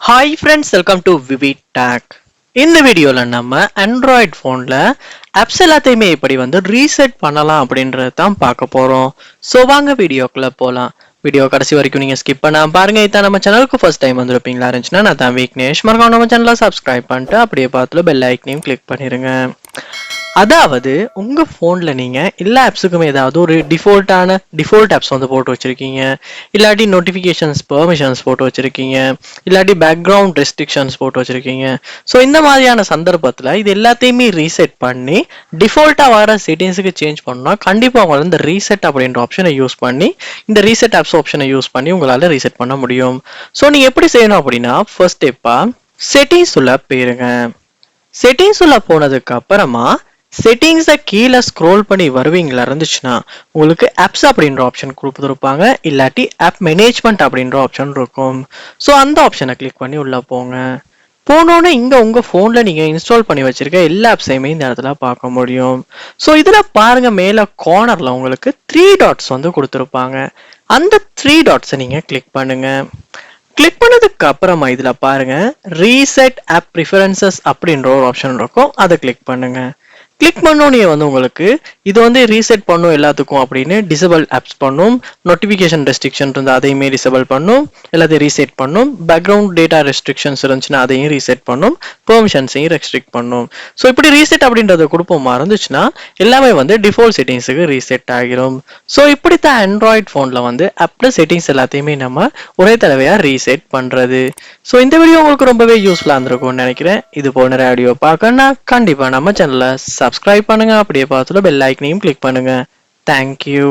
Hi friends, welcome to VividTech. இந்த வீடியோல நம்ம Android போன்ல apps எல்லாத்தையுமே இப்படி ரீசெட் பண்ணலாம் அப்படின்றத தான் பார்க்க போறோம். சோ வாங்க வீடியோக்குள்ள போலாம். வீடியோ கடைசி வரைக்கும் நீங்க ஸ்கிப் பண்ணாம பாருங்க. இதான் நம்ம சேனலுக்கு ஃபர்ஸ்ட் டைம் வந்திருப்பீங்களா இருந்துச்சுன்னா நான் தான் விக்னேஷ். மறக்காம நம்ம சேனலை சப்ஸ்கிரைப் பண்ணிட்டு அப்படியே பார்த்துல பெல் ஐக்கனையும் கிளிக் பண்ணிருங்க. அதாவது உங்க போன்ல நீங்க எல்லா ஆப்ஸுக்குமே ஏதாவது ஒரு டிஃபால்ட் ஆப்ஸ் போட்டு வச்சிருக்கீங்க, இல்லாட்டி நோட்டிபிகேஷன்ஸ் பெர்மிஷன்ஸ் போட்டு வச்சிருக்கீங்க, இல்லாட்டி பேக்ரவுண்ட் ரெஸ்ட்ரிக்ஷன்ஸ் போட்டு வச்சிருக்கீங்க. ஸோ இந்த மாதிரியான சந்தர்ப்பத்தில் இது எல்லாத்தையுமே ரீசெட் பண்ணி டிஃபால்ட்டா வர செட்டிங்ஸுக்கு சேஞ்ச் பண்ணா கண்டிப்பா உங்களால இந்த ரீசெட் அப்படின்ற ஆப்ஷனை யூஸ் பண்ணி இந்த ரீசெட் ஆப்ஸ் ஆப்ஷனை யூஸ் பண்ணி உங்களால ரீசெட் பண்ண முடியும். ஸோ நீங்க எப்படி செய்யணும் அப்படின்னா ஃபர்ஸ்ட் ஸ்டெப்பா செட்டிங்ஸ் உள்ள போயிருங்க. செட்டிங்ஸ் உள்ள போனதுக்கு அப்புறமா செட்டிங்ஸை கீழே ஸ்க்ரோல் பண்ணி வருவீங்களா இருந்துச்சுன்னா உங்களுக்கு ஆப்ஸ் அப்படின்ற ஆப்ஷன் கொடுத்துருப்பாங்க, இல்லாட்டி ஆப் மேனேஜ்மெண்ட் அப்படின்ற ஆப்ஷன் இருக்கும். ஸோ அந்த ஆப்ஷனை கிளிக் பண்ணி உள்ள போங்க. போனோன்னு இங்க உங்க போன்ல நீங்க இன்ஸ்டால் பண்ணி வச்சிருக்க எல்லா ஆப்ஸையுமே இந்த இடத்துல பார்க்க முடியும். ஸோ இதுல பாருங்க மேல கார்னர்ல உங்களுக்கு 3 டாட்ஸ் கொடுத்துருப்பாங்க. அந்த 3 டாட்ஸை நீங்க கிளிக் பண்ணுங்க. கிளிக் பண்ணதுக்கு அப்புறமா இதுல பாருங்க ரீசெட் ஆப் ப்ரிஃபரன்சஸ் அப்படின்ற ஒரு ஆப்ஷன் இருக்கும், அதை கிளிக் பண்ணுங்க. கிளிக் பண்ணோன்னே உங்களுக்கு இது ரீசெட் பண்ணும் எல்லாத்துக்கும் அப்படின்னு டிசபிள் ஆப்ஸ் பண்ணும், நோட்டிஃபிகேஷன் ரெஸ்ட்ரிக்ஷன் இருந்தால் அதையுமே டிசபிள் பண்ணும், எல்லாத்தையும் ரீசெட் பண்ணும், பேக்ரவுண்ட் டேட்டா ரெஸ்ட்ரிக்ஷன்ஸ் இருந்துச்சுன்னா அதையும் ரீசெட் பண்ணும், பெர்மிஷன்ஸையும் ரெஸ்ட்ரிக்ட் பண்ணும். ஸோ இப்படி ரீசெட் அப்படின்றத கொடுப்போமா இருந்துச்சுன்னா எல்லாமே டிஃபால்ட் செட்டிங்ஸுக்கு ரீசெட் ஆகிரும். ஸோ இப்படித்தான் ஆண்ட்ராய்ட் ஃபோனில் ஆப்ல செட்டிங்ஸ் எல்லாத்தையுமே நம்ம ஒரே தடவையா ரீசெட் பண்றது. ஸோ இந்த வீடியோ உங்களுக்கு ரொம்பவே யூஸ்ஃபுல்லாக இருந்திருக்கும்னு நினைக்கிறேன். இது போல நிறைய வீடியோ பார்க்கணும்னா கண்டிப்பா நம்ம சேனலை சப்ஸ்கிரைப் பண்ணுங்க, அப்படியே பார்த்துல பெல் ஐக்கனையும் கிளிக் பண்ணுங்க. தேங்க்யூ.